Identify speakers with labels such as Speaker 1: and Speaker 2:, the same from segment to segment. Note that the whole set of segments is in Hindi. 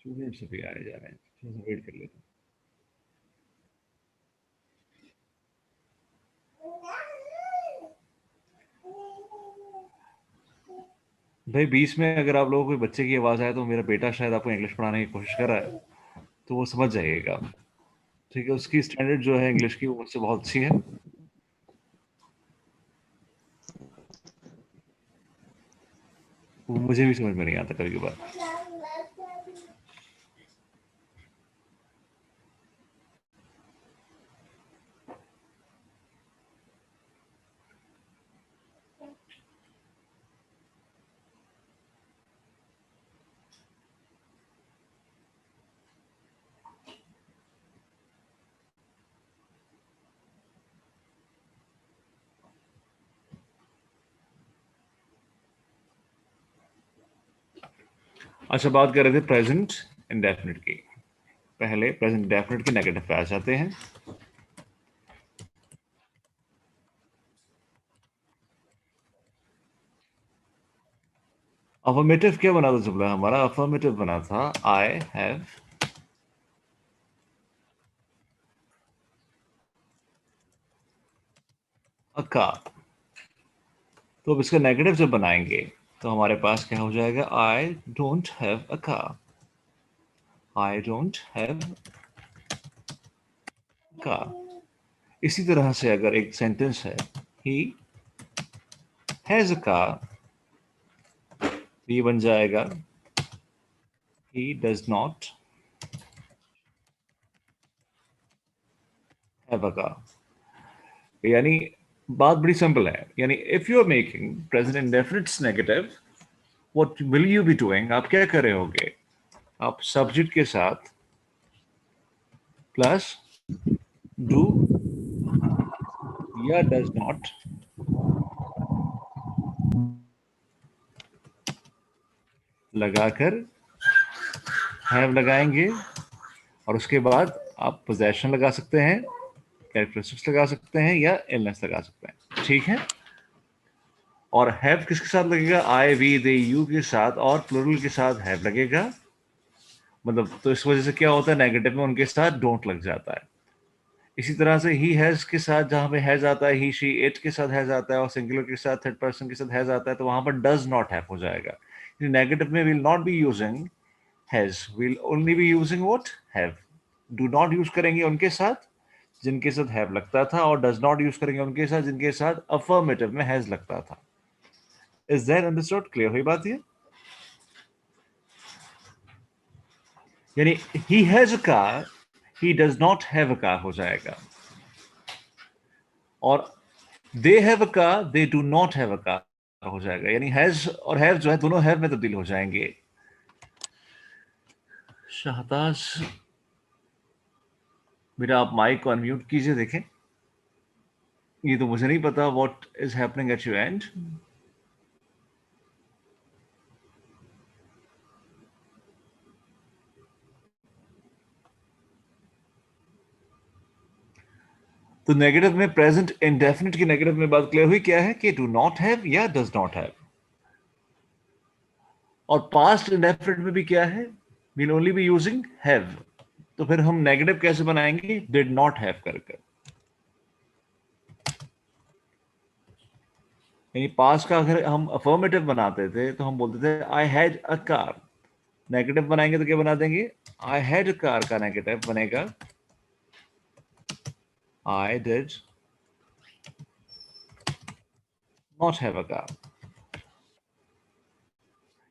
Speaker 1: स्टूडेंट्स अभी आए जा रहे हैं, थोड़ा सा वेट कर लेते हैं। भाई बीच में अगर आप लोगों को कोई बच्चे की आवाज़ आए तो मेरा बेटा शायद आपको इंग्लिश पढ़ाने की कोशिश कर रहा है, तो वो समझ जाइएगा। ठीक है, उसकी स्टैंडर्ड जो है इंग्लिश की वो मुझसे बहुत अच्छी है। वो मुझे भी समझ में नहीं आता कभी कभार। अच्छा, बात कर रहे थे प्रेजेंट इंडेफिनिट की। पहले प्रेजेंट इंडेफिनिट के नेगेटिव पे आ जाते हैं। अफर्मेटिव क्या बना था जुमला हमारा? अफर्मेटिव बना था आई हैव अ कार। तो अब इसका नेगेटिव जब बनाएंगे तो हमारे पास क्या हो जाएगा? I don't have a car. I don't have car. इसी तरह से अगर एक सेंटेंस है ही हैज अ कार, तो ये बन जाएगा he does not have a car. यानी बात बड़ी सिंपल है। यानी if you are making present indefinites negative, what will you be doing? आप क्या कर रहे होगे? आप सब्जेक्ट के साथ प्लस डू या डज नॉट लगाकर हैव लगाएंगे, और उसके बाद आप पोजेशन लगा सकते हैं, कैरेक्टरिस्टिक्स लगा सकते हैं, या इलनेस लगा सकते हैं। ठीक है। और हैव किसके साथ लगेगा? आई वी दे यू के साथ, और प्लूरल के साथ हैव लगेगा। मतलब तो इस वजह से क्या होता है, नेगेटिव में उनके साथ डोंट लग जाता है। इसी तरह से ही हैज के साथ जहां पे हैज आता है, ही शी इट के साथ हैज आता है, और सिंगुलर के साथ थर्ड पर्सन के साथ हैज आता है, तो वहां पर डज नॉट हैव हो जाएगा। नेगेटिव में will not be using has, will only be using what? Have. Do not use करेंगे उनके साथ जिनके साथ हैव लगता था, और डज नॉट यूज करेंगे उनके साथ जिनके साथ अफर्मेटिव में हैज लगता था। Is that understood? क्लियर हुई बात ये? यानी he has a car, he does not have a car हो जाएगा। और they have a car, they do not have a car हो जाएगा। यानी हैज और हैव जो है दोनों हैव में तब्दील हो जाएंगे। शाहताज, मेरा आप माइक को अनम्यूट कीजिए, देखें। ये तो मुझे नहीं पता what is happening at your and. तो नेगेटिव में प्रेजेंट इंडेफिनिट की नेगेटिव में बात क्लियर हुई क्या है? कि डू नॉट हैव या डज नॉट हैव। और पास्ट इंडेफिनिट में भी क्या है? Will only be using have. तो फिर हम नेगेटिव कैसे बनाएंगे? डिड नॉट हैव करके। यानी पास्ट का अगर हम अफर्मेटिव बनाते थे तो हम बोलते थे I had a car. Negative बनाएंगे तो क्या बना देंगे? आई हैड अ कार का नेगेटिव बनेगा I did not have a car.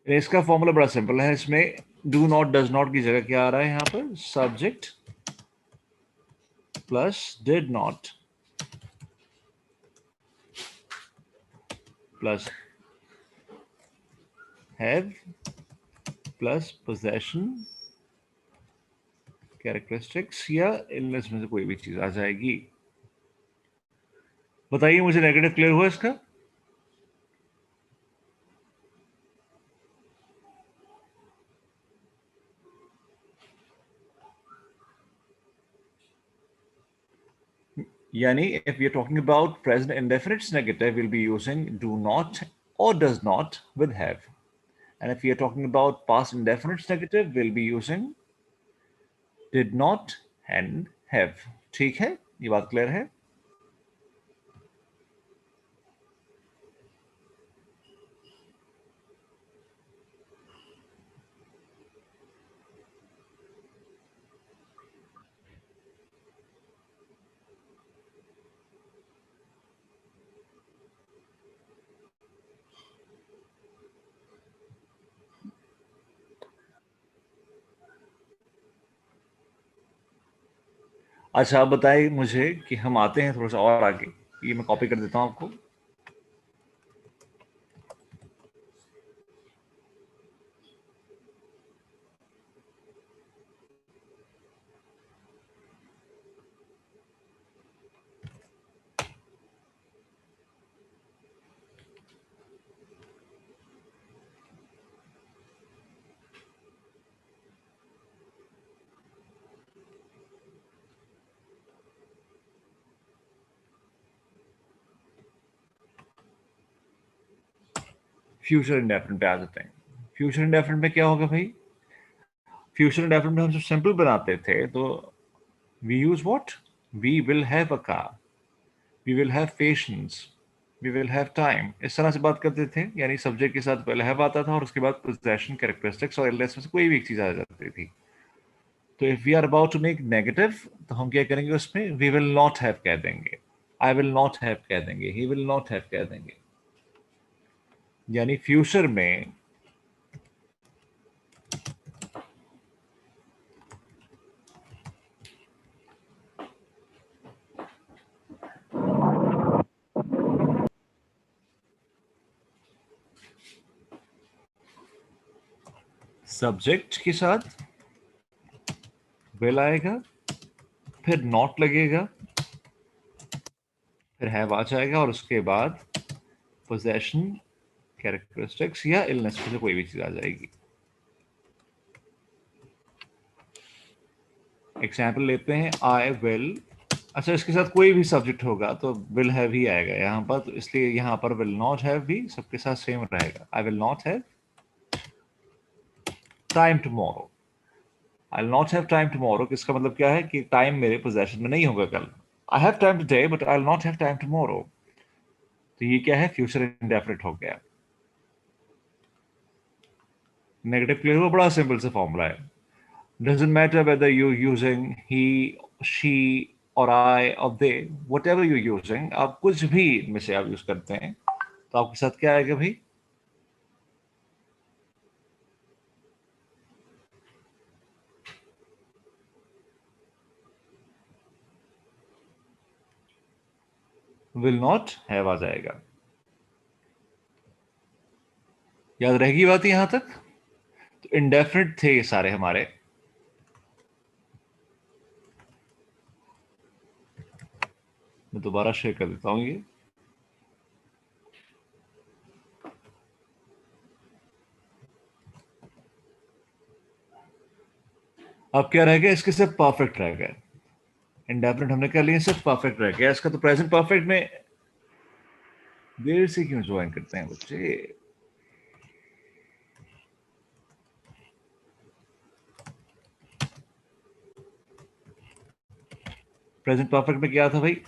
Speaker 1: इसका फॉर्मूला बड़ा सिंपल है। इसमें डू नॉट डज नॉट की जगह क्या आ रहा है? यहां पर subject plus did not plus have plus possession characteristics या इलनेस में से कोई भी चीज आ जाएगी। बताइए मुझे, नेगेटिव क्लियर हुआ इसका? Yani, if we are talking about present indefinite negative, we'll be using do not or does not with have. And if we are talking about past indefinite negative, we'll be using did not and have. ठीक है, ये बात क्लियर है? अच्छा, आप बताइए मुझे कि हम आते हैं थोड़ा सा और आगे। ये मैं कॉपी कर देता हूं आपको। फ्यूचर इंडेफिनिट पे आ जाते हैं। फ्यूचर इंडेफिनिट में क्या होगा भाई? फ्यूचर इंडेफिनिट में हम जब सिंपल बनाते थे तो we use what? We will have a car, we will have patience, we will have time, इस तरह से बात करते थे। यानी सब्जेक्ट के साथ पहले हैव आता था और उसके बाद पोजेशन, कैरेक्टरिस्टिक्स और एलएस में से कोई भी एक चीज आ जाती थी। तो if we are about to make negative तो हम क्या करेंगे उसमें? वी विल नॉट हैव कह देंगे, आई विल नॉट हैव कह देंगे, ही विल नॉट हैव कह देंगे। यानी फ्यूचर में सब्जेक्ट के साथ विल आएगा, फिर नॉट लगेगा, फिर हैव आ जाएगा और उसके बाद पोजेशन, कैरेक्टरिस्टिक्स या इलनेस में से कोई भी चीज आ जाएगी। एग्जाम्पल लेते हैं, आई विल। अच्छा, इसके साथ कोई भी सब्जेक्ट होगा तो विल हैव ही आएगा यहाँ पर, तो इसलिए यहाँ पर विल नॉट हैव भी सबके साथ सेम रहेगा। I will not have time tomorrow, I will not have time tomorrow, इसका मतलब क्या है कि टाइम मेरे पोजेशन में नहीं होगा कल। I have time today but I will not have time tomorrow. तो ये क्या है? फ्यूचर इंडेफिनिट हो गया। नेगेटिव क्लियर हुआ? बड़ा सिंपल सा फॉर्मूला है। Doesn't matter whether you're using he, she or I or they, whatever you're using, आप कुछ भी इनमें से आप यूज करते हैं तो आपके साथ क्या आएगा भाई? विल नॉट हैव आ जाएगा। याद रहेगी बात यहां तक? तो इंडेफिनिट थे ये सारे हमारे। मैं दोबारा शेयर कर देता हूं ये। अब क्या रह गया? इसके सिर्फ परफेक्ट रह गया। इंडेफिनिट हमने कर लिया, सिर्फ परफेक्ट रह गया इसका। तो प्रेजेंट परफेक्ट में देर से क्यों ज्वाइन करते हैं बच्चे? प्रेजेंट परफेक्ट में क्या था भाई?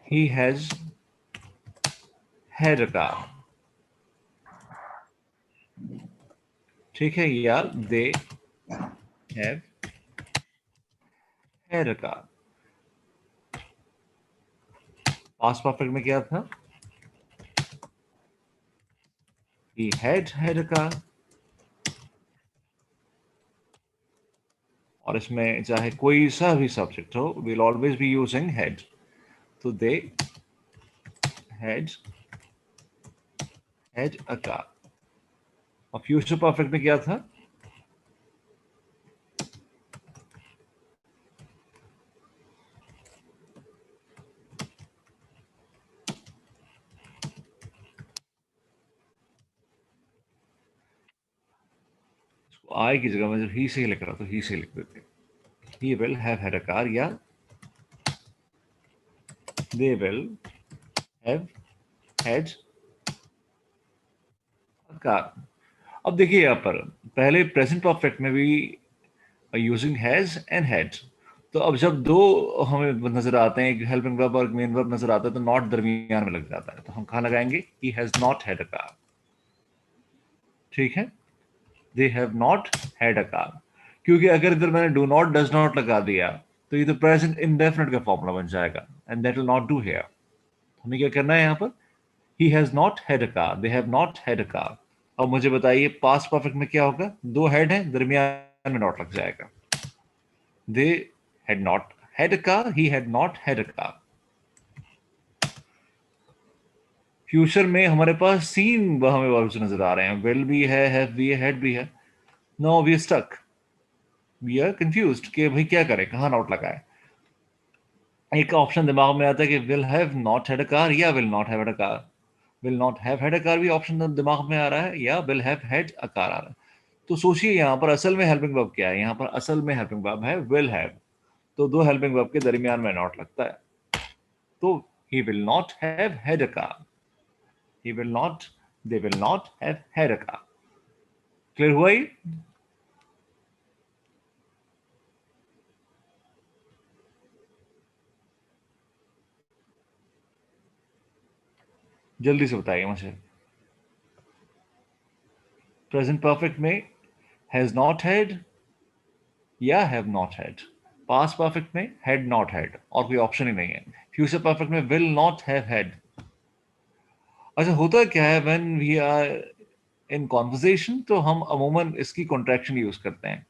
Speaker 1: He has had a car, ठीक है, या they have had a car. Past perfect में क्या था? he had a car। और इसमें चाहे कोई सा भी सब्जेक्ट हो, we'll always be using had। तो they had a car। और फ्यूचर परफेक्ट में क्या था? आई की जगह में जब ही से लिख रहा तो ही से लिख देते। he will have had a car या they will have had a car। अब देखिए यहाँ पर पहले प्रेजेंट परफेक्ट में भी यूजिंग हैज एंड हैड, तो अब जब दो हमें नजर आते हैं, एक हेल्पिंग वर्ब और मेन वर्ब नजर आता है, तो नॉट दरमियान में लग जाता है, तो हम कहाँ लगाएंगे? He has not had a car. ठीक है, they have not had a car, क्योंकि अगर इधर मैंने डू नॉट डज नॉट लगा दिया तो ये तो प्रेजेंट इंडेफिनिट का फॉर्मूला बन जाएगा, and that will not do here. हमें क्या करना है यहाँ पर? He has not had a car, they have not had a car. अब मुझे बताइए पास्ट परफेक्ट में क्या होगा? दो हेड है, दरमियान में नॉट लग जाएगा। They had not had a car, he had not had a car. Future में हमारे पास सीन हमें वर्ब्स नजर आ रहे हैं, विल भी है, हैव भी है, हैड भी है। No we stuck, we are confused कि भाई क्या करें, कहाँ नॉट लगाए। एक ऑप्शन दिमाग में आता है कि will have not had a car या will not have had a car. Will not have had a car भी ऑप्शन दिमाग में आ रहा है, या will have had a car आ रहा है। तो सोचिए यहाँ पर असल में हेल्पिंग वर्ब क्या है? यहाँ पर असल में हेल्पिंग वर्ब है विल हैव, तो दो हेल्पिंग वर्ब के दरमियान में नॉट लगता है, तो he will not have had a car, he will not, they will not have had a car. Clear हुआ ये? जल्दी से बताइए मुझे। प्रेजेंट परफेक्ट में हैज नॉट हैड या have not had, past perfect में हैड नॉट हैड और कोई ऑप्शन ही नहीं है, फ्यूचर परफेक्ट में विल नॉट हैव हैड। अच्छा, होता क्या है when we are in conversation, तो हम अमूमन इसकी कॉन्ट्रैक्शन यूज करते हैं,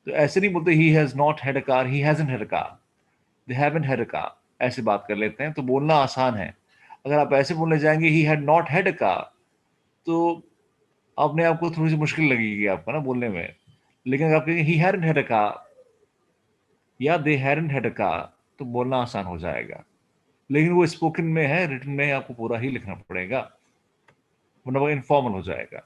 Speaker 1: तो ऐसे नहीं बोलते he has not had a car, he hasn't had a car, they haven't had a car, ऐसे बात कर लेते हैं तो बोलना आसान है। अगर आप ऐसे बोलने जाएंगे he had not had a car, तो अपने आप को थोड़ी सी मुश्किल लगेगी आपको ना बोलने में। लेकिन अगर आप कहेंगे ही हैडंट हैड अ कार या दे हैडंट हैड अ कार, तो बोलना आसान हो जाएगा। लेकिन वो स्पोकन में है, रिटन में आपको पूरा ही लिखना पड़ेगा, वरना वो इनफॉर्मल हो जाएगा।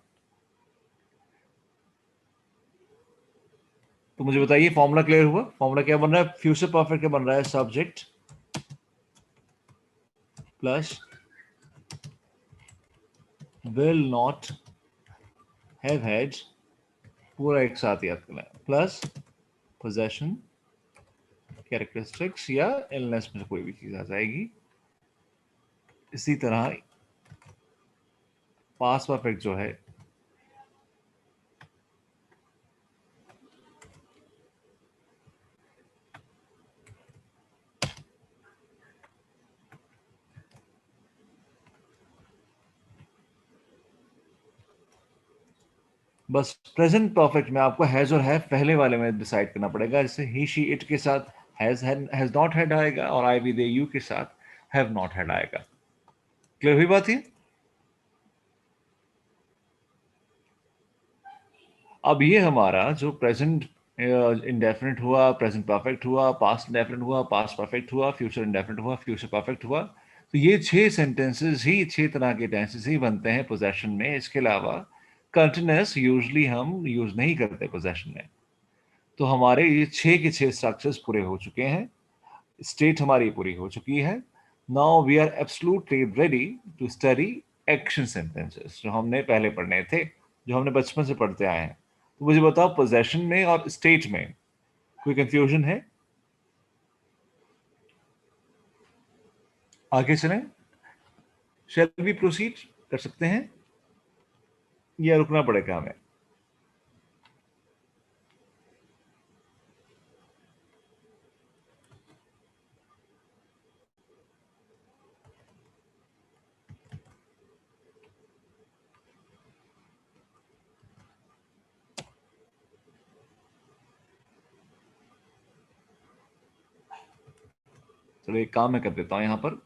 Speaker 1: तो मुझे बताइए फॉर्मूला क्लियर हुआ? फॉर्मूला क्या बन रहा है? फ्यूचर परफेक्ट क्या बन रहा है? Subject plus will not have had, पूरा एक साथ याद करना है, प्लस पोजेशन कैरेक्टरिस्टिक्स या इलनेस में से कोई भी चीज आ जाएगी। इसी तरह पास्ट परफेक्ट जो है, बस प्रेजेंट परफेक्ट में आपको हैज और हैव पहले वाले में डिसाइड करना पड़ेगा। जैसे ही शी इट के साथ हैज नॉट हैड आएगा, और आई वी दे यू के साथ हैव नॉट हैड आएगा। क्लियर हुई बात ये? अब ये हमारा जो प्रेजेंट इंडेफिनिट हुआ, प्रेजेंट परफेक्ट हुआ, पास्ट इंडेफिनिट हुआ, पास्ट परफेक्ट हुआ, फ्यूचर इंडेफिनिट हुआ, फ्यूचर परफेक्ट हुआ, तो ये छह सेंटेंसेस ही, छह तरह के टेंसेस ही बनते हैं पोजेशन में। इसके अलावा कंटिन्यूस यूजली हम यूज नहीं करते पोजेशन में। तो हमारे ये छह के छह स्ट्रक्चर्स पूरे हो चुके हैं, स्टेट हमारी पूरी हो चुकी है। Now we are absolutely ready to study action sentences, जो हमने पहले पढ़ने थे, जो हमने बचपन से पढ़ते आए हैं। तो मुझे बताओ पोजेशन में और स्टेट में कोई कंफ्यूजन है? आगे चलें, शैल वी प्रोसीड, कर सकते हैं या रुकना पड़ेगा हमें? चलो एक काम मैं कर देता हूं यहां पर।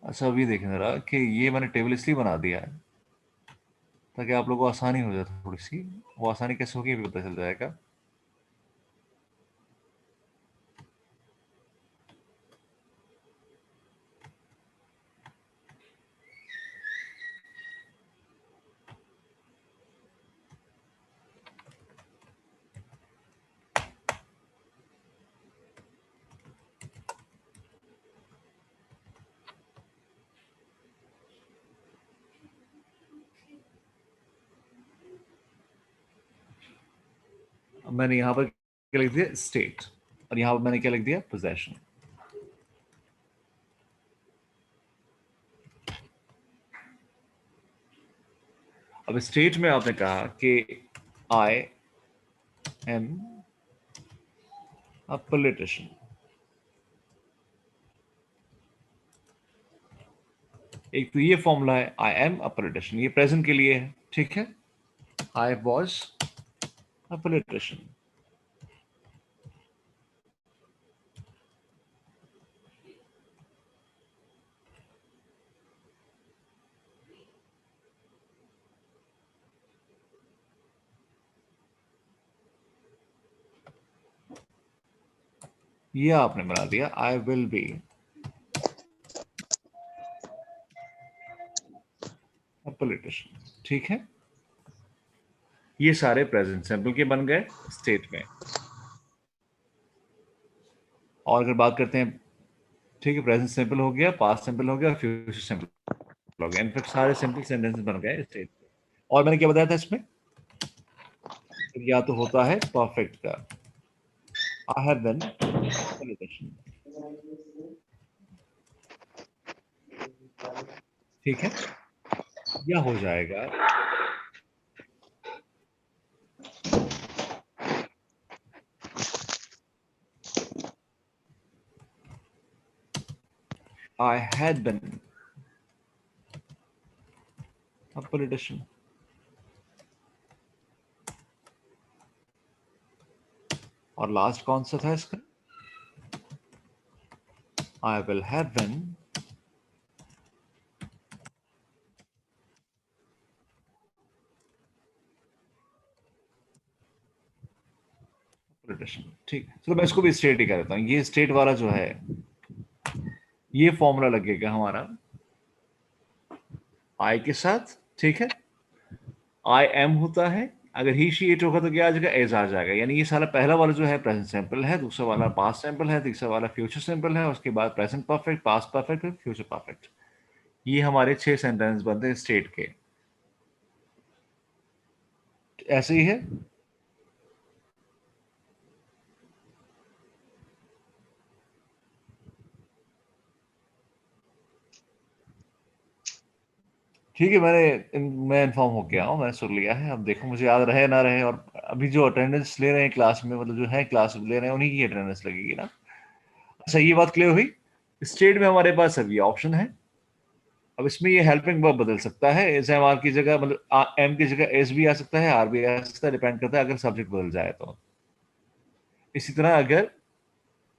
Speaker 1: अच्छा, अभी देखें जरा कि ये मैंने टेबल इसलिए बना दिया है ताकि आप लोगों को आसानी हो जाए थोड़ी सी। वो आसानी कैसे होगी ये भी पता चल जाएगा। मैंने यहाँ पर क्या लिख दिया, स्टेट, और यहाँ पर मैंने क्या लिख दिया, पोजेशन। अब स्टेट में आपने कहा कि आई एम अ पॉलिटिशियन। एक तो ये फॉर्मूला है आई एम अ पॉलिटिशियन, ये प्रेजेंट के लिए है, ठीक है। I was a politician. ये आपने बना दिया I will be a politician, ठीक है। ये सारे प्रेजेंट सिंपल के बन गए स्टेट में। और अगर बात करते हैं, ठीक है, प्रेजेंट सिंपल हो गया, पास्ट सिंपल हो गया, फ्यूचर सिंपल हो गया, इनफैक्ट सारे सिंपल सेंटेंसेस बन गए स्टेट में। और मैंने क्या बताया था इसमें, या तो होता है परफेक्ट का, आई हैव बीन पॉलिटिशियन, ठीक है, या हो जाएगा I had been a politician. और लास्ट कौन सा था इसका, I will have been politician, ठीक है। चलो मैं इसको भी स्टेट ही कर देता हूँ। ये स्टेट वाला जो है, ये फॉर्मूला लगेगा हमारा आई के साथ, ठीक है। आई एम होता है, अगर ही शी इट होगा तो क्या आ जाएगा, एज आ जाएगा। यानी ये सारा पहला वाला जो है प्रेजेंट सिंपल है, दूसरा वाला पास्ट सिंपल है, तीसरा वाला फ्यूचर सिंपल है, उसके बाद प्रेजेंट परफेक्ट, पास्ट परफेक्ट, फिर फ्यूचर परफेक्ट। ये हमारे 6 सेंटेंस बनते हैं स्टेट के। ऐसे ही है। ठीक है, मैं इन्फॉर्म हो गया हूँ, मैंने सुन लिया है। अब देखो मुझे याद रहे ना रहे। और अभी जो अटेंडेंस ले रहे हैं क्लास में, मतलब जो है क्लास ले रहे हैं, उन्हीं की अटेंडेंस लगेगी ना। अच्छा, ये बात क्लियर हुई। स्टेट में हमारे पास अब ये ऑप्शन है। अब इसमें ये हेल्पिंग वर्ब बदल सकता है, एस एम आर की जगह, मतलब एम की जगह एस भी आ सकता है, आर भी आ सकता है, डिपेंड करता है अगर सब्जेक्ट बदल जाए तो। इसी तरह अगर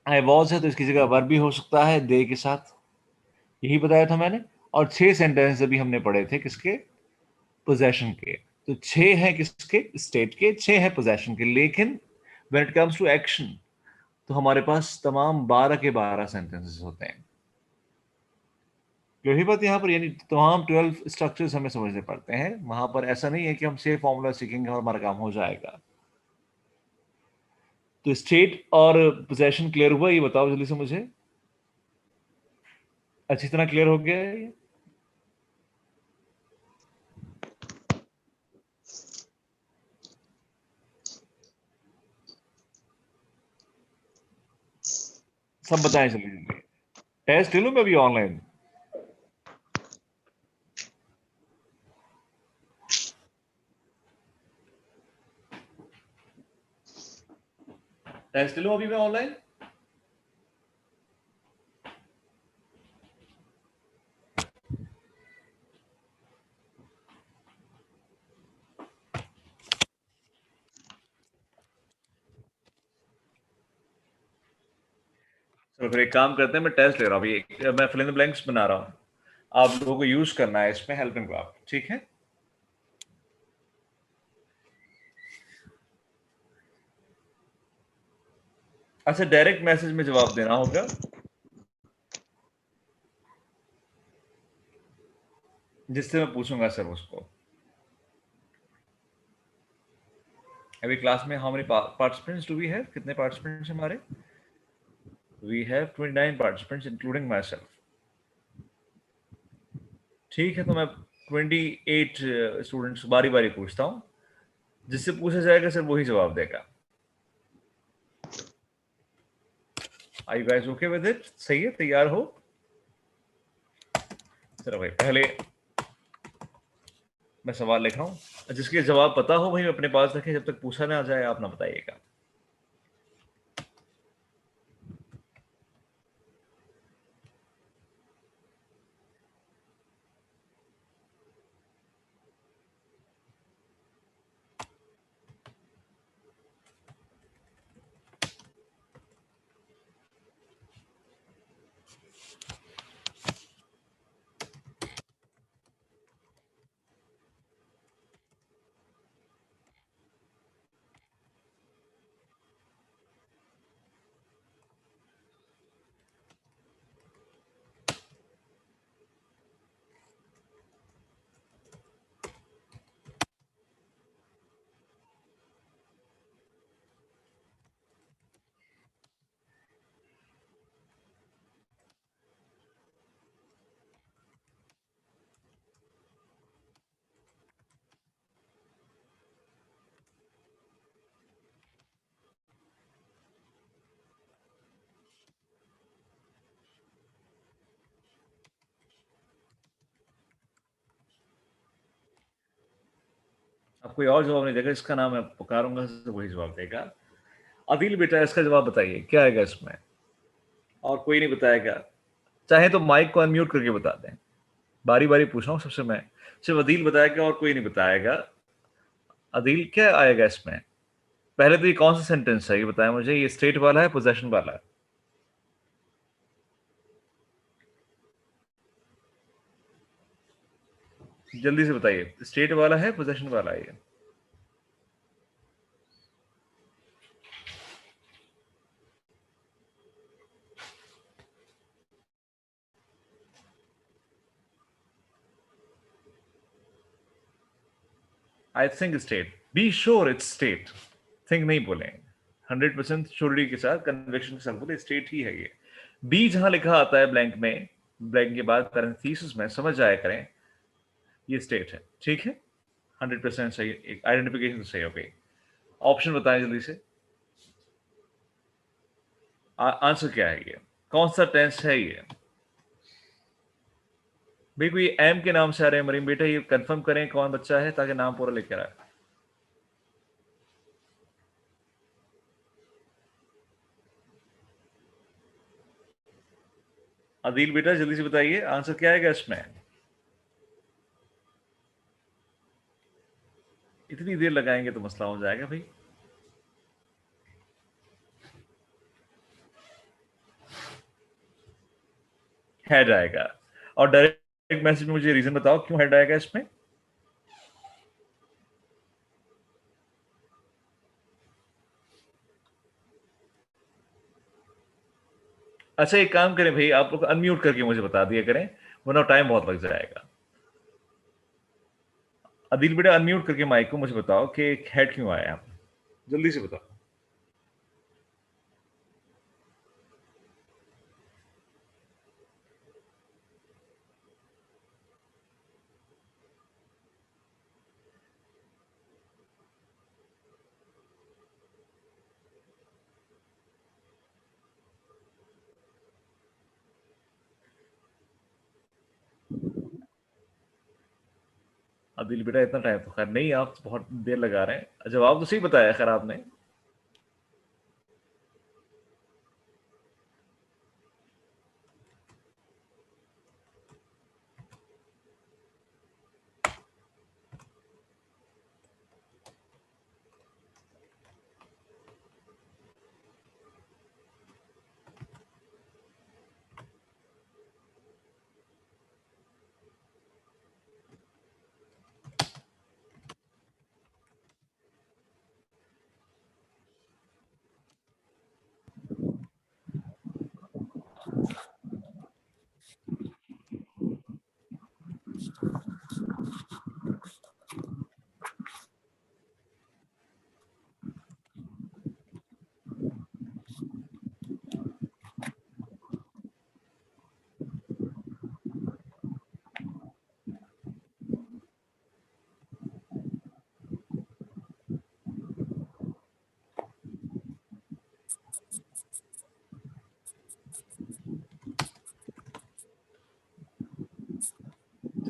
Speaker 1: आई वॉज है तो इसकी जगह वर्ब भी हो सकता है दे के साथ। यही बताया था मैंने। और 6 सेंटेंस अभी हमने पढ़े थे किसके, पोजेशन के। तो 6 हैं किसके, स्टेट के, 6 हैं पोजेशन के। लेकिन when it comes to action, तो हमारे पास तमाम 12 के 12 सेंटेंसेस होते हैं। यही बात यहाँ पर, यानी तमाम 12 स्ट्रक्चर्स हमें समझने पड़ते हैं। वहां पर ऐसा नहीं है कि हम सेम फॉर्मूला सीखेंगे और हमारा काम हो जाएगा। तो स्टेट और पोजेशन क्लियर हुआ, ये बताओ जल्दी से मुझे। अच्छी तरह क्लियर हो गया है ये? सब बताएं जल्दी जल्दी। टेस्ट ले लूं मैं अभी ऑनलाइन। टेस्ट ले लूं अभी मैं ऑनलाइन। चलो फिर एक काम करते हैं, मैं टेस्ट ले रहा हूँ अभी, मैं फिल इन द ब्लैंक्स बना रहा हूँ। आप लोगों को यूज करना है इसमें हेल्पिंग वर्ब, ठीक है। अच्छा, डायरेक्ट मैसेज में जवाब देना होगा, जिससे मैं पूछूंगा सर उसको। अभी क्लास में how many participants do we have, कितने पार्टिसिपेंट्स हमारे? We have 29 participants including myself. ठीक है, तो मैं 28 स्टूडेंट्स बारी बारी पूछता हूँ, जिससे पूछा जाएगा सर वही जवाब देगा। I you guys okay with it? सही है, तैयार हो? चलो भाई, पहले मैं सवाल लिख रहा हूँ, जिसके जवाब पता हो वही अपने पास रखें, जब तक पूछा ना जाए आप ना बताइएगा। अब कोई और जवाब नहीं देगा, इसका नाम मैं पुकारूंगा तो वही जवाब देगा। अदिल बेटा, इसका जवाब बताइए, क्या आएगा इसमें? और कोई नहीं बताएगा, चाहे तो माइक को अनम्यूट करके बता दें। बारी बारी पूछ रहा हूँ सबसे मैं, सिर्फ अदील बताएगा और कोई नहीं बताएगा। अदील, क्या आएगा इसमें? पहले तो ये कौन सा सेंटेंस है ये बताया मुझे, ये स्टेट वाला है पोजेशन वाला है? जल्दी से बताइए, स्टेट वाला है पोजेशन वाला है ये? I think state, be sure it's state. Think नहीं बोले, 100% श्योरिटी के साथ, कन्विक्शन के साथ बोले स्टेट ही है ये। बी जहां लिखा आता है ब्लैंक में, ब्लैंक के बाद पैरेंथेसिस में, समझ जाया करें ये स्टेट है। ठीक है, 100% सही, एक आइडेंटिफिकेशन सही हो गई। ऑप्शन बताएं जल्दी से, आंसर क्या है ये, कौन सा टेंस है ये? भाई कोई एम के नाम से आ रहे हैं मरीम बेटा, ये कंफर्म करें कौन बच्चा है, ताकि नाम पूरा लेकर आए। अदील बेटा जल्दी से बताइए, आंसर क्या आएगा इसमें? इतनी देर लगाएंगे तो मसला हो जाएगा भाई। हेड आएगा। और डायरेक्ट मैसेज में मुझे रीजन बताओ क्यों हेड आएगा इसमें? अच्छा एक काम करें भाई, आप लोग अनम्यूट करके मुझे बता दिया करें, वरना टाइम बहुत लग जाएगा। अदिल बेटा अनम्यूट करके माइक को मुझे बताओ कि हेड क्यों आया, जल्दी से बताओ। अदिल बेटा इतना टाइम तो खैर नहीं, आप तो बहुत देर लगा रहे हैं, जवाब तो सही बताया खैर आपने।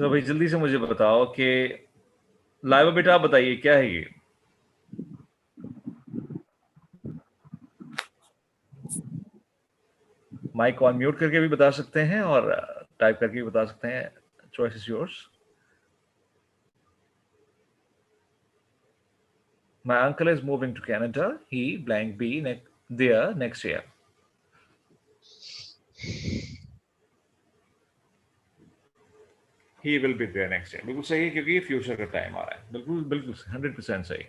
Speaker 1: तो भाई जल्दी से मुझे बताओ कि लाइव बेटा, आप बताइए क्या है ये? माइक ऑन म्यूट करके भी बता सकते हैं और टाइप करके भी बता सकते हैं। Choice is yours. My uncle is moving to Canada. He blank be there next year. He will be there next year. बिल्कुल सही है, क्योंकि ये फ्यूचर का टाइम आ रहा है। बिल्कुल बिल्कुल 100% सही।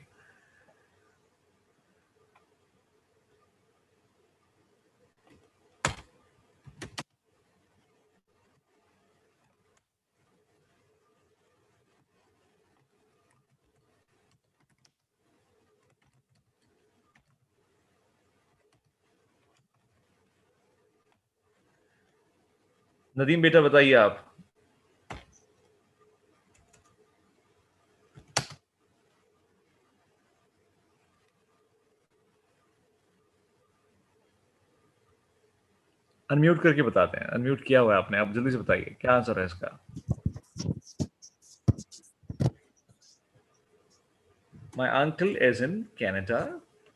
Speaker 1: नदीम बेटा बताइए आप। अनम्यूट करके बताते हैं। अनम्यूट किया हुआ है आपने, आप जल्दी से बताइए क्या आंसर है इसका। My uncle is in Canada.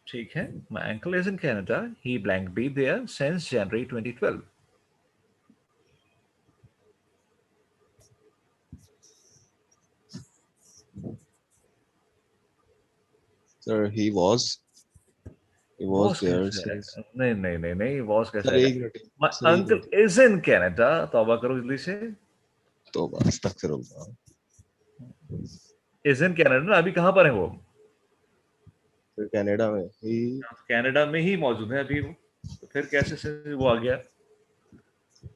Speaker 1: ठीक है, My uncle is in Canada. He blank be there since January 2012.
Speaker 2: Sir, he was
Speaker 1: Was
Speaker 2: there
Speaker 1: कैसे
Speaker 2: since.
Speaker 1: आएगा? नहीं नहीं नहीं नहीं, was कैसे
Speaker 2: सर
Speaker 1: आएगा?
Speaker 2: एक मिनट
Speaker 1: My
Speaker 2: सर एक
Speaker 1: uncle
Speaker 2: minute
Speaker 1: is in Canada. तौबा करो जल्दी से।
Speaker 2: तो बस तक फिर होगा।
Speaker 1: Is in Canada ना, अभी कहाँ पर है वो?
Speaker 2: फिर कनाडा में ही।
Speaker 1: कनाडा में ही मौजूद है अभी वो, तो फिर कैसे से वो आ गया?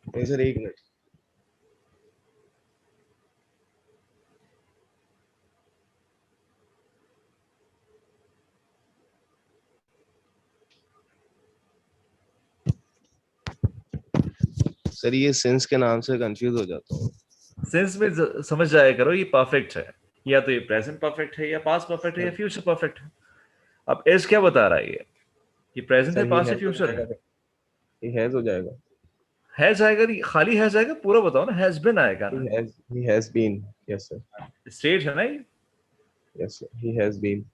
Speaker 2: नहीं सर एक मिनट। सर ये सिंस के नाम से कंफ्यूज हो जाता हूँ।
Speaker 1: सेंस में समझ जाया करो, ये परफेक्ट है, या तो ये प्रेजेंट परफेक्ट है, या पास्ट परफेक्ट है, या फ्यूचर परफेक्ट है। अब एस क्या बता रहा है ये प्रेजेंट है,
Speaker 2: सर ही
Speaker 1: पास्ट है,
Speaker 2: हैज हो
Speaker 1: फ्यूचर
Speaker 2: जाएगा।
Speaker 1: है?
Speaker 2: ही हैज हो जाएगा।
Speaker 1: है जाएगा नहीं, खाली है जाएगा, पूरा बताओ ना। हैज बिन आएगा ना।
Speaker 2: He has been. Yes sir.
Speaker 1: State है ना ये।
Speaker 2: Yes sir he has been.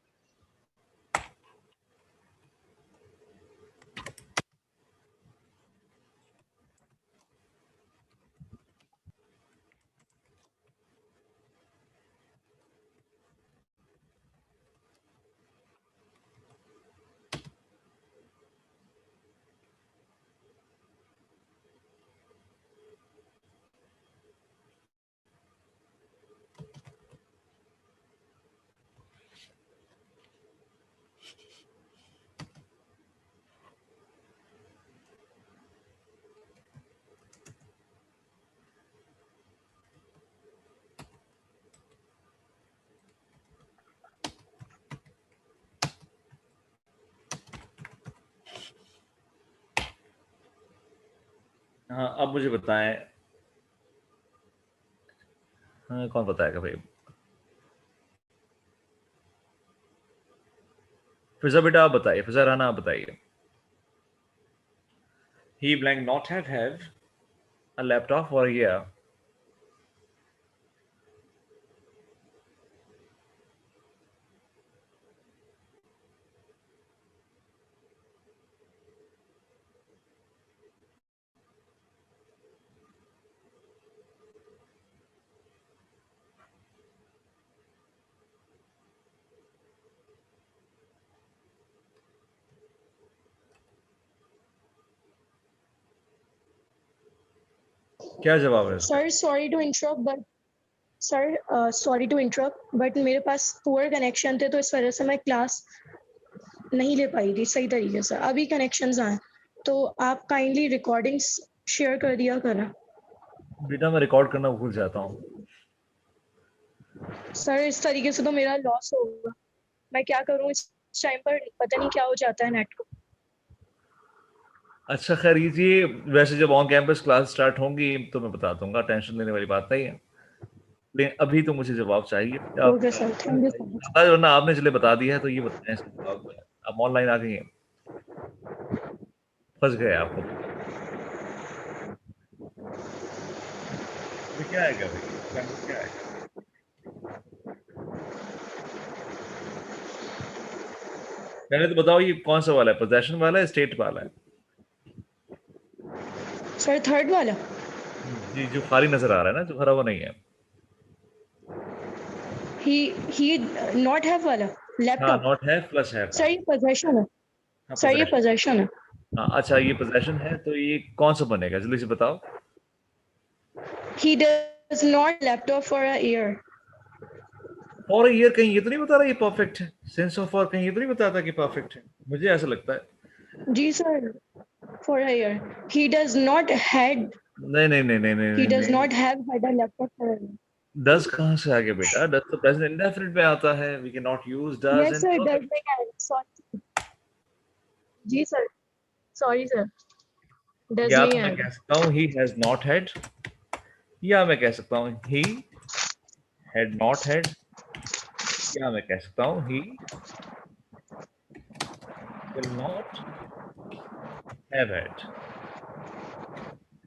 Speaker 1: हाँ, अब मुझे बताएं। हाँ, कौन बताएगा भाई? फिजा बेटा आप बताइए, फिजा राना आप बताइए। He blank not have a laptop for a year. क्या जवाब है इसका?
Speaker 3: Sir sorry to interrupt but मेरे पास पुअर कनेक्शन थे, तो इस वजह से मैं क्लास नहीं ले पाई थी सही तरीके से। अभी कनेक्शंस आए, तो आप काइंडली रिकॉर्डिंग्स शेयर कर दिया करें।
Speaker 1: बेटा मैं रिकॉर्ड करना भूल जाता हूँ।
Speaker 3: सर इस तरीके से तो मेरा लॉस होगा। मैं क्या करूँ इस टाइम पर, पता नहीं क्या हो जाता है नेट को।
Speaker 1: अच्छा खैर, ये वैसे जब ऑन कैंपस क्लास स्टार्ट होंगी तो मैं बता दूंगा, टेंशन लेने वाली बात नहीं है। लेकिन अभी तो मुझे जवाब चाहिए। आप
Speaker 3: okay sir, thank you so much.
Speaker 1: वरना आपने चले बता दिया है, तो ये बताएं इसका जवाब क्या है। आप ऑनलाइन आ गई हैं, फंस गए आपको। अभी क्या है क्या भाई? क्या है? पहले तो बताओ ये कौन सा वाला है, पोजेशन वाला है, स्टेट वाला है?
Speaker 3: सर थर्ड वाला
Speaker 1: जी, जो खाली नजर आ रहा है ना, जो भरा हुआ नहीं है।
Speaker 3: ही नॉट हैव वाला
Speaker 1: हाँ,
Speaker 3: लैपटॉप।
Speaker 1: नॉट है प्लस है।
Speaker 3: सर ये पोजेशन है।
Speaker 1: हाँ,
Speaker 3: सर ये
Speaker 1: पोजेशन।
Speaker 3: पोजेशन है।
Speaker 1: हाँ, अच्छा ये पोजेशन है, तो ये कौन सा बनेगा, जल्दी से बताओ।
Speaker 3: ही does not laptop for a year.
Speaker 1: For a year कहीं ये तो नहीं बता रहा ये परफेक्ट है? सेंस ऑफ फॉर कहीं ये तो नहीं बताता कि परफेक्ट है? मुझे ऐसा लगता है।
Speaker 3: जी sir, for a year. He does not had
Speaker 1: नहीं नहीं नहीं नहीं नहीं
Speaker 3: he
Speaker 1: नहीं
Speaker 3: does
Speaker 1: नहीं।
Speaker 3: not have had a laptop for a year.
Speaker 1: Does कहाँ से आ गया बेटा? डज तो प्रेजेंट इंडेफिनिट में आता है। We can not use does
Speaker 3: Yes
Speaker 1: in
Speaker 3: sir, does
Speaker 1: perfect.
Speaker 3: make an sorry. जी sir, sorry sir, does
Speaker 1: या
Speaker 3: नहीं
Speaker 1: तो मैं
Speaker 3: आएगा।
Speaker 1: कह सकता हूँ ही हैज नॉट हैड, या मैं कह सकता हूँ ही हैड नॉट हैड, या मैं कह सकता हूँ ही विल नॉट हैव हैड।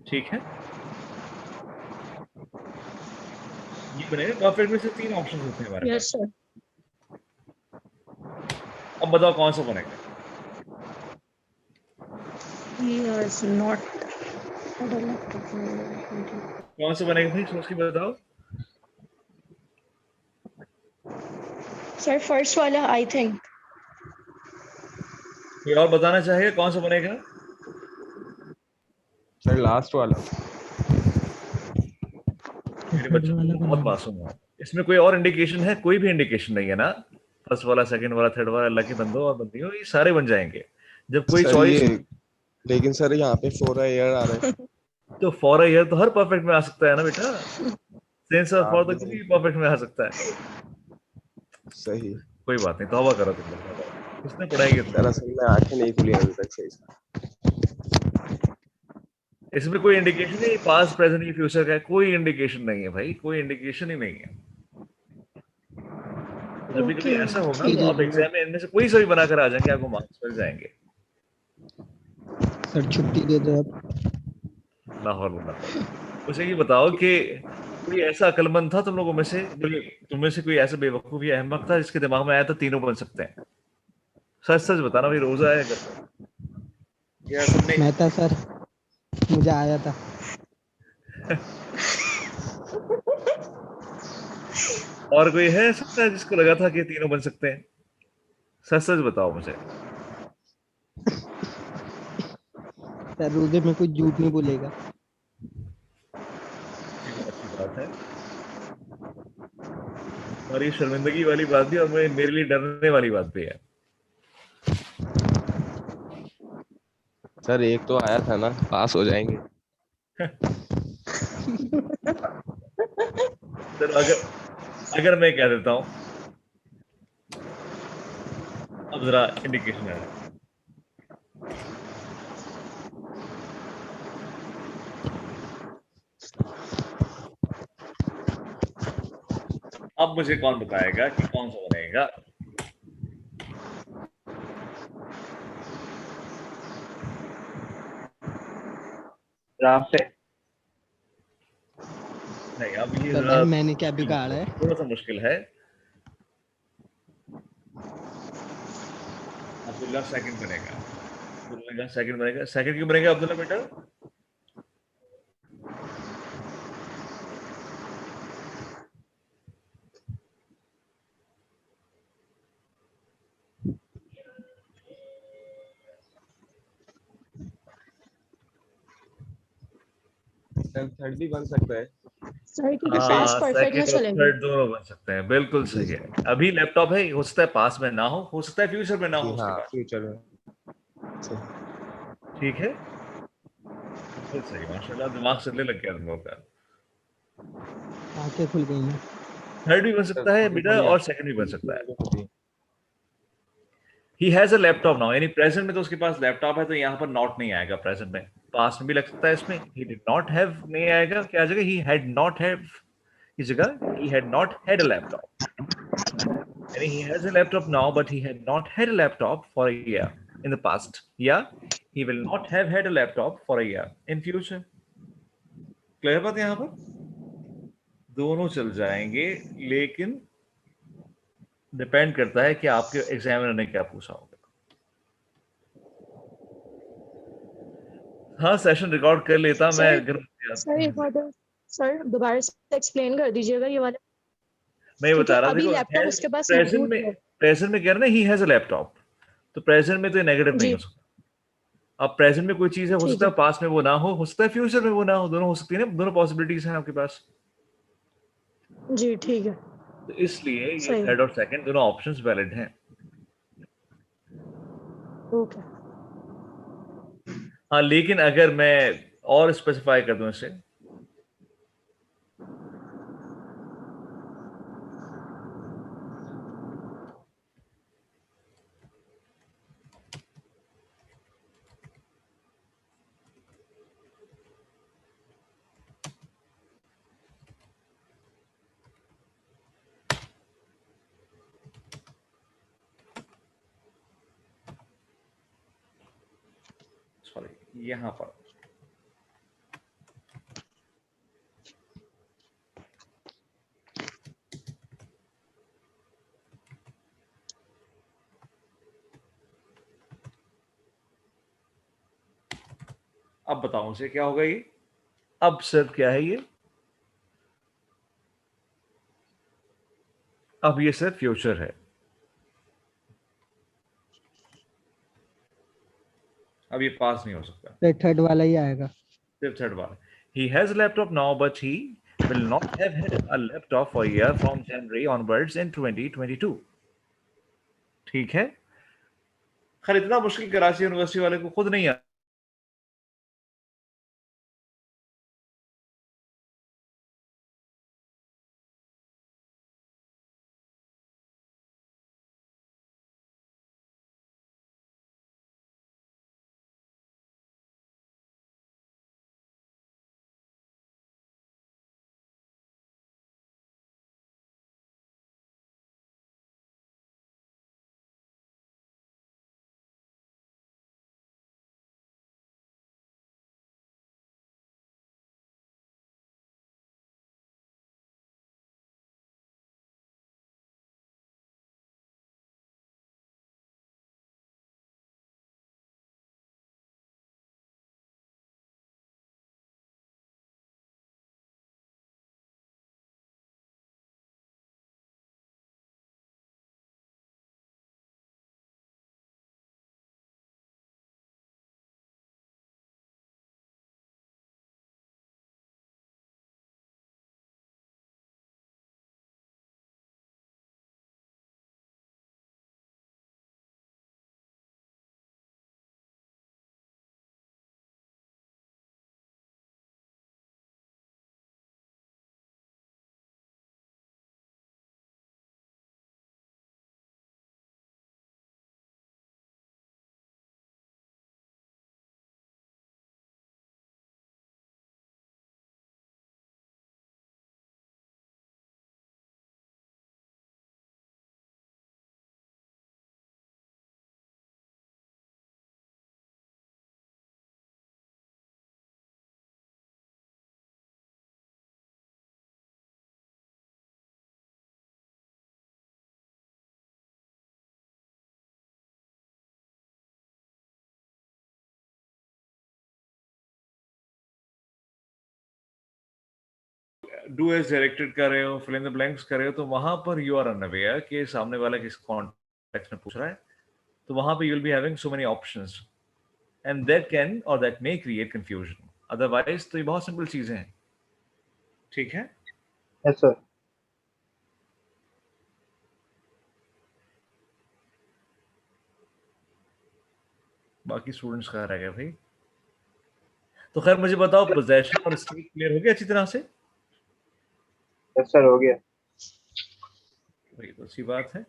Speaker 1: ठीक है, ये बनेगा परफेक्ट में से 3 ऑप्शन होते हैं हमारे
Speaker 3: Yes
Speaker 1: पास।
Speaker 3: sir,
Speaker 1: अब बताओ कौन सा बनेगा?
Speaker 3: he has not had a laptop for a year.
Speaker 1: कौन सा बनेगा भाई, सोच के बताओ।
Speaker 3: Sir first वाला I think.
Speaker 1: कोई और बताना चाहेगा कौन सा बनेगा?
Speaker 2: सर लास्ट वाला।
Speaker 1: मेरे बच्चों तुम बहुत मासूम हो। इसमें कोई और इंडिकेशन है? कोई भी इंडिकेशन नहीं है ना? फर्स्ट वाला, सेकंड वाला, थर्ड वाला, लकी बंदो और बंदियों, ये सारे बन जाएंगे जब कोई
Speaker 2: सर
Speaker 1: चॉइस।
Speaker 2: ये, लेकिन सर यहाँ पे फॉर अ ईयर आ रहा है।
Speaker 1: तो फॉर अ ईयर तो हर परफेक्ट में आ सकता है ना बेटा। सेंस ऑफ
Speaker 2: आप
Speaker 1: फॉर तो
Speaker 2: भी
Speaker 1: किसी
Speaker 2: सही
Speaker 1: भी परफेक्ट में आ सकता है।
Speaker 2: सही।
Speaker 1: कोई बात नहीं, तौबा करो तुम लोग, तौबा। किसने पढ़ाई तुम?
Speaker 2: सर असल में आंखें नहीं खुली अभी तक सही से।
Speaker 1: इसमें कोई इंडिकेशन नहीं, पास्ट प्रेजेंट या फ्यूचर का है, कोई इंडिकेशन नहीं है भाई, कोई इंडिकेशन ही नहीं है। जब भी कभी
Speaker 3: Okay.
Speaker 1: ऐसा होगा तो आप एग्जाम में इनमें से कोई सा भी बनाकर आ जाएंगे, आपको मार्क्स मिल जाएंगे।
Speaker 4: सर छुट्टी दे दो अब।
Speaker 1: लाहौर वला मुझे ये बताओ कि कोई ऐसा अक्लमंद था तुम लोगों में से, तुम में से कोई ऐसा बेवकूफ या अहमक था जिसके दिमाग में आया था तीनों बन सकते हैं? सच सच बताना भाई, रोजा है घर पे या तुमने?
Speaker 4: मैं था सर, मुझे आया था।
Speaker 1: और कोई है ऐसा जिसको लगा था कि तीनों बन सकते हैं? सच सच बताओ मुझे।
Speaker 4: सर रोजे में कोई झूठ नहीं बोलेगा।
Speaker 1: अच्छी बात है। और ये शर्मिंदगी वाली बात भी और मेरे लिए डरने वाली बात भी है।
Speaker 2: सर एक तो आया था ना, पास हो जाएंगे।
Speaker 1: चलो अगर मैं कह देता हूँ, अब जरा इंडिकेशन है। अब मुझे कौन बताएगा कि कौन सा बनेगा? नहीं, अब ये
Speaker 4: पता
Speaker 1: जरा
Speaker 4: है मैंने क्या बिगाड़ा है।
Speaker 1: थोड़ा सा मुश्किल है। अब्दुल्ला सेकंड बनेगा। अब्दुल्ला सेकंड बनेगा। सेकंड क्यों बनेगा अब्दुल्ला बेटा?
Speaker 2: सर थर्ड भी बन सकता है।
Speaker 3: Sir क्योंकि past perfect में
Speaker 1: सेकंड और
Speaker 3: चलेंगे।
Speaker 1: थर्ड दोनों बन सकते हैं, बिल्कुल सही है। अभी लैपटॉप है, हो सकता है पास में ना हो सकता है फ्यूचर में ना हो
Speaker 2: जी
Speaker 1: उसके
Speaker 2: हाँ,
Speaker 1: बाद।
Speaker 2: फ्यूचर में। सही।
Speaker 1: ठीक है, बिल्कुल सही, माशाल्लाह दिमाग चलने लग गया तुम लोगों का।
Speaker 4: आंखें खुल गई हैं।
Speaker 1: थर्ड भी बन
Speaker 2: सर
Speaker 1: सकता है
Speaker 2: थोड़ी
Speaker 1: बेटा
Speaker 2: थोड़ी
Speaker 1: और सेकंड भी बन सकता है।
Speaker 2: आंखें।
Speaker 1: He has a laptop now, यानी प्रेजेंट में तो उसके पास लैपटॉप है, तो यहाँ पर नॉट नहीं आएगा प्रेजेंट में। पास्ट में भी लग सकता है इसमें, ही डिड नॉट हैव नहीं आएगा, क्या आ जाएगा? ही हैड नॉट हैव की जगह he had not had a laptop. यानी he has a laptop now but he had not had a laptop for a year in the past. Yeah, he will not have had a laptop for a year in future. Clear बात यहाँ पर? दोनों चल जाएंगे, लेकिन डिपेंड करता है कि आपके एग्जामिनर ने क्या पूछा होगा। हाँ, सेशन रिकॉर्ड कर लेता मैं
Speaker 3: सर
Speaker 1: अगर
Speaker 3: सर एक बार सर दोबारा से एक्सप्लेन कर दीजिएगा ये वाला,
Speaker 1: मैं ये
Speaker 3: क्योंकि
Speaker 1: बता रहा,
Speaker 3: अभी
Speaker 1: देखो
Speaker 3: लैपटॉप उसके पास
Speaker 1: प्रेजेंट
Speaker 3: मौजूद
Speaker 1: में
Speaker 3: है।
Speaker 1: प्रेजेंट में कह रहे ना ही हैज अ लैपटॉप, तो प्रेजेंट में तो ये नेगेटिव नहीं
Speaker 3: जी
Speaker 1: हो सकता। अब प्रेजेंट में कोई चीज है, हो
Speaker 3: ठीक
Speaker 1: सकता
Speaker 3: है।
Speaker 1: है पास में वो ना हो सकता है फ्यूचर में वो ना हो, दोनों हो सकती है ना, दोनों पॉसिबिलिटीज हैं आपके पास।
Speaker 3: जी ठीक है।
Speaker 1: तो इसलिए ये
Speaker 3: सही है।
Speaker 1: थर्ड और सेकंड दोनों ऑप्शंस वैलिड हैं।
Speaker 3: ओके।
Speaker 1: हाँ, लेकिन अगर मैं और स्पेसिफाई कर दूं इसे, सॉरी यहां पर अब बताऊं इसे क्या होगा ये। अब सिर्फ क्या है ये, अब ये सिर्फ फ्यूचर है, अब ये पास नहीं हो सकता।
Speaker 4: फिर थर्ड वाला ही आएगा।
Speaker 1: सिर्फ थर्ड वाला, he has a laptop now but he will not have had a laptop for a year from January onwards in 2022। ठीक है, खैर इतना मुश्किल कराची यूनिवर्सिटी वाले को खुद नहीं आता। डू एज डायरेक्टेड कर रहे हो, फिल इन द ब्लैंक्स कर रहे हो, तो वहां पर यू आर अनअवेयर कि सामने वाला किस कॉन्टेक्स्ट में पूछ रहा है, तो वहां पे you will be having so many options and that can और that may create confusion. Otherwise तो ये बहुत सिंपल चीजें हैं। ठीक है,
Speaker 5: यस सर।
Speaker 1: बाकी स्टूडेंट्स कहाँ रह गए भाई। तो खैर मुझे बताओ, पोजेशन और स्टेट क्लियर हो गया अच्छी तरह से?
Speaker 5: यस सर, हो गया।
Speaker 1: भाई तो अच्छी बात है,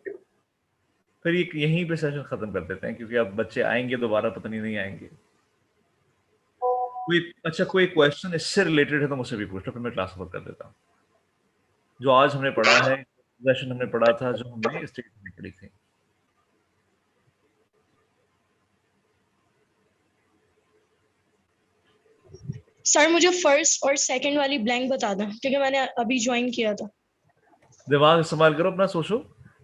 Speaker 1: फिर ये यहीं पे सेशन खत्म कर देते हैं, क्योंकि अब बच्चे आएंगे दोबारा, पता नहीं आएंगे। कोई अच्छा कोई क्वेश्चन इससे रिलेटेड है तो मुझसे भी पूछ लो, फिर मैं क्लास ओवर कर देता हूँ। जो आज हमने पढ़ा है, पोजेशन हमने पढ़ा था, जो हमने स्टेट में पढ़ी थी।
Speaker 3: सर मुझे फर्स्ट और सेकंड वाली ब्लैंक बता दें क्योंकि मैंने अभी ज्वाइन किया था।
Speaker 1: दिमाग इस्तेमाल करो अपना, सोचो।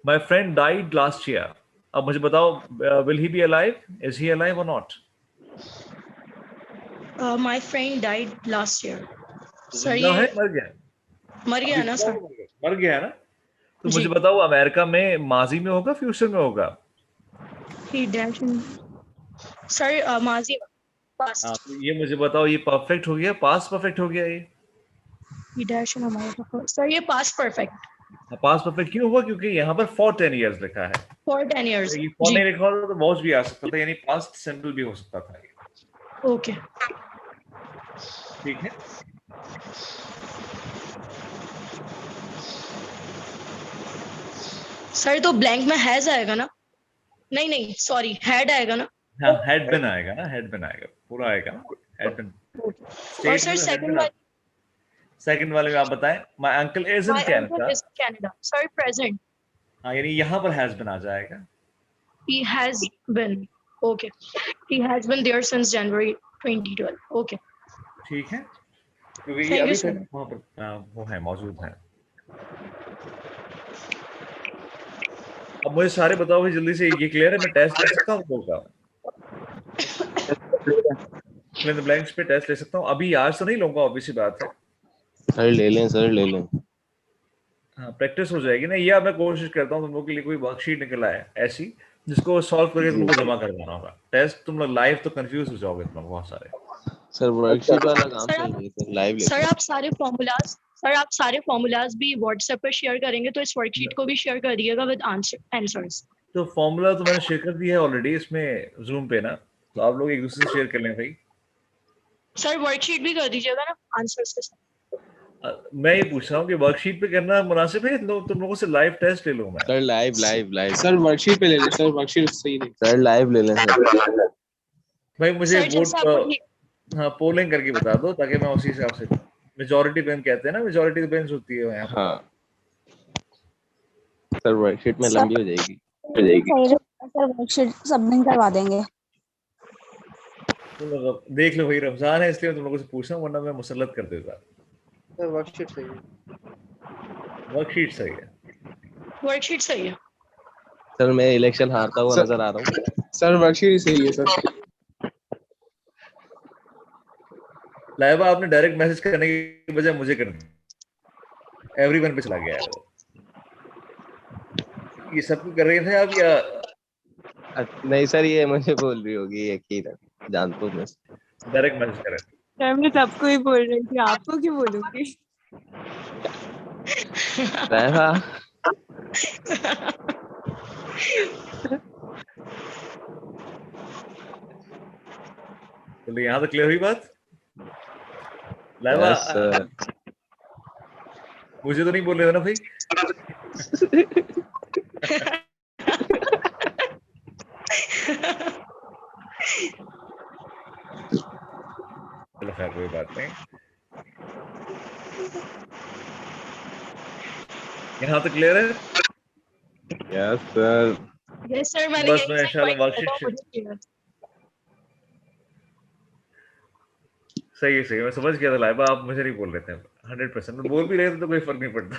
Speaker 1: My friend died last year. अब मुझे बताओ, will he be alive, is he alive और not?
Speaker 3: My friend died last year. Sir
Speaker 1: जिंदा है,
Speaker 3: ये
Speaker 1: मर गया?
Speaker 3: मर गया ना सर?
Speaker 1: मर गया है ना? तो
Speaker 3: जी।
Speaker 1: मुझे बताओ, अमेरिका में माजी में होगा, फ्यूचर में होगा?
Speaker 3: ही डैश सर माजी
Speaker 1: हाँ,
Speaker 3: पास्ट।
Speaker 1: तो ये मुझे बताओ, ये परफेक्ट हो गया, पास्ट परफेक्ट हो गया ये?
Speaker 3: ही डैश इन अमेरिका सर, ये पास्ट परफेक्ट
Speaker 1: पास्ट परफेक्ट क्यों हुआ? क्योंकि यहाँ पर फॉर 10 years लिखा है।
Speaker 3: For 10 years।
Speaker 1: ये फॉर
Speaker 3: जी
Speaker 1: नहीं लिखा होता तो वॉच भी आ सकता था, यानी पास्ट सिंपल भी हो सकता था ये।
Speaker 3: ओके।
Speaker 1: ठीक है।
Speaker 3: सर तो ब्लैंक में हैज आएगा ना? नहीं नहीं सॉरी, हैड आएगा ना?
Speaker 1: हाँ, हैड बिन आएगा ना, हैड बिन आएगा, पूरा आएगा ना, हैड बिन।
Speaker 3: और सर सेकंड
Speaker 1: सेकंड वाले में आप बताएं, my uncle is in
Speaker 3: my uncle
Speaker 1: Canada.
Speaker 3: Is Canada sir, present.
Speaker 1: हाँ, यानी यहाँ पर हैज बिन आ जाएगा।
Speaker 3: He has been okay. He has been there since January 2012. Okay.
Speaker 1: ठीक है, क्योंकि ये
Speaker 3: Thank you
Speaker 1: अभी
Speaker 3: so
Speaker 1: तक
Speaker 3: much.
Speaker 1: वहाँ पर वो है, मौजूद है। अब मुझे सारे बताओ भाई जल्दी से, ये क्लियर है? मैं टेस्ट ले सकता हूँ होगा? फिल इन द ब्लैंक्स पे टेस्ट ले सकता हूँ अभी? आज तो नहीं लूंगा, ऑब्वियस सी बात है।
Speaker 2: सर ले लें, सर ले लें।
Speaker 1: हाँ, प्रैक्टिस हो जाएगी ना। या मैं कोशिश करता हूँ तुम लोगों के लिए कोई वर्कशीट निकल आए ऐसी जिसको सॉल्व करके तुमको जमा करवाना होगा। टेस्ट तुम लोग लाइव तो कंफ्यूज हो जाओगे तुम लोग बहुत सारे।
Speaker 2: सर वर्कशीट वाला काम
Speaker 3: सर
Speaker 2: सही है, सर लाइव
Speaker 3: सर
Speaker 2: लेते
Speaker 3: आप सारे फॉर्मूलाज भी व्हाट्सएप पर शेयर करेंगे तो इस वर्कशीट को भी शेयर कर दिएगा विद आंसर्स।
Speaker 1: तो फॉर्मूला तो मैंने शेयर कर दिया है ऑलरेडी इसमें जूम पे ना, तो आप लोग एक दूसरे से शेयर कर लें भाई।
Speaker 3: सर वर्कशीट भी कर दीजिएगा ना आंसर्स के साथ।
Speaker 1: मैं ये पूछ रहा हूँ कि वर्कशीट पे करना मुनासिब है, तुम लोगों से लाइव टेस्ट ले लूँ मैं?
Speaker 2: सर लाइव
Speaker 6: सर वर्कशीट पे ले लें, सर वर्कशीट सही नहीं।
Speaker 2: सर लाइव ले लें सर।
Speaker 1: भाई मुझे
Speaker 3: सर जैसा आपको ठीक।
Speaker 1: हाँ, पोलिंग करके बता दो ताकि मैं उसी हिसाब से। मेजॉरिटी बेंच कहते हैं ना, मेजॉरिटी बेंच होती है यहाँ पर।
Speaker 2: हाँ सर वर्कशीट में लंबी हो जाएगी।
Speaker 7: सर वर्कशीट सबमिट करवा देंगे।
Speaker 1: तुम लोग देख लो भाई, रमजान है इसलिए तुम लोगों से पूछ रहा हूँ, वरना मैं मुसल्लत कर देता।
Speaker 5: सर वर्कशीट सही है।
Speaker 1: वर्कशीट सही है।
Speaker 3: वर्कशीट सही है।
Speaker 2: सर मैं इलेक्शन हारता हुआ
Speaker 6: सर-
Speaker 2: नजर आ रहा हूँ।
Speaker 6: सर वर्कशीट ही सही है सर।
Speaker 1: लाइबा आपने डायरेक्ट मैसेज करने की बजाय मुझे कर दिया, एवरीवन पे चला गया है वो। ये सब कर रहे थे आप या?
Speaker 2: नहीं सर, ये मुझे बोल रही होगी, एक ही जानता हूँ मैं।
Speaker 1: डायरेक्ट मैसेज कर रहे थे?
Speaker 8: सर मैं सबको ही बोल रही थी, आपको क्यों बोलूंगी?
Speaker 2: रहना
Speaker 1: तो यहाँ तो क्लियर हुई बात। Laiba
Speaker 2: yes sir.
Speaker 1: मुझे तो नहीं बोल रहे हो ना भाई? चलो खैर, कोई बात नहीं। यहाँ तो क्लियर है?
Speaker 2: Yes sir.
Speaker 3: यस सर, मैंने
Speaker 1: बस
Speaker 3: यही
Speaker 1: मैं इंशाल्लाह वर्कशीट सही है, सही है। मैं समझ गया था लाइबा, आप मुझे नहीं बोल रहे थे 100%। बोल भी रहे थे तो कोई फर्क नहीं पड़ता।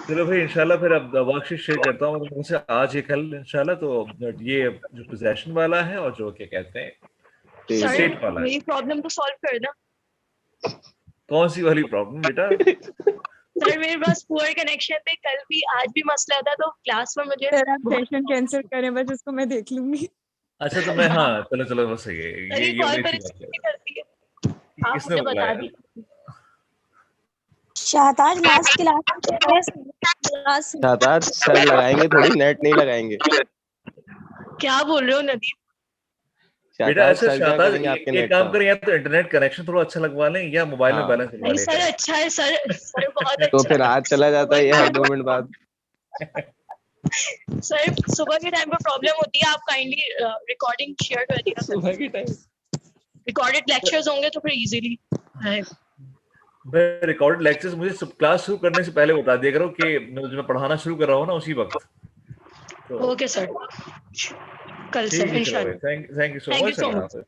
Speaker 1: चलो भाई, इंशाल्लाह फिर अब वर्कशीट शेयर करता हूँ तुमसे से आज या कल इंशाल्लाह। तो ये जो पोजेशन वाला है और जो क्या कहते हैं
Speaker 3: सर
Speaker 1: स्टेट वाला है।
Speaker 3: मेरी प्रॉब्लम तो सॉल्व कर दो।
Speaker 1: कौन सी वाली प्रॉब्लम बेटा?
Speaker 3: सर मेरे पास पुअर कनेक्शन थे, कल भी आज भी मसला था, तो क्लास में मुझे
Speaker 8: सर आप सेशन कैंसिल करें, बस इसको मैं देख लूंगी।
Speaker 1: अच्छा, तो मैं, हाँ चलो चलो, बस सही है।
Speaker 3: सर ये
Speaker 1: ये
Speaker 3: कॉल
Speaker 1: बड़ी
Speaker 3: पर
Speaker 1: अच्छी बात है।
Speaker 3: करती है, आप
Speaker 1: किसने
Speaker 3: मुझे
Speaker 1: बोला
Speaker 3: बता
Speaker 1: है?
Speaker 3: दीजिए।
Speaker 7: Shahtaj last class
Speaker 2: Shahtaj sir लगाएंगे थोड़ी, नेट नहीं लगाएंगे।
Speaker 3: क्या बोल रहे हो नदीम?
Speaker 1: बेटा
Speaker 2: शाहताज
Speaker 1: अच्छा,
Speaker 2: सर क्या
Speaker 1: शाहताज
Speaker 2: करेंगे आपके
Speaker 1: एक
Speaker 2: नेट
Speaker 1: काम
Speaker 2: का?
Speaker 1: करें, या तो इंटरनेट कनेक्शन थोड़ा अच्छा लगवा लें या मोबाइल में
Speaker 2: हाँ।
Speaker 1: बैलेंस लगवा
Speaker 3: नहीं
Speaker 1: लें।
Speaker 3: सर अच्छा है सर, सर बहुत
Speaker 2: तो
Speaker 3: अच्छा
Speaker 2: फिर आज चला जाता है ये हर 2 मिनट बाद।
Speaker 3: सर सुबह के टाइम पे प्रॉब्लम होती है, आप काइंडली रिकॉर्डिंग शेयर कर दिया।
Speaker 2: सुबह के टाइम
Speaker 3: रिकॉर्डेड लेक्चर्स होंगे तो फिर इजीली है।
Speaker 1: रिकॉर्डेड लेक्चर्स मुझे क्लास शुरू करने से पहले बता दिया करो कि मैं पढ़ाना शुरू कर रहा हूँ ना उसी वक्त, तो
Speaker 3: ओके सर, कल से
Speaker 1: ठीक है, चलो
Speaker 3: इंशाल्लाह।
Speaker 1: Thank you so
Speaker 3: Thank you
Speaker 1: much.
Speaker 3: so
Speaker 1: Allah
Speaker 3: much.
Speaker 1: हाफिज़।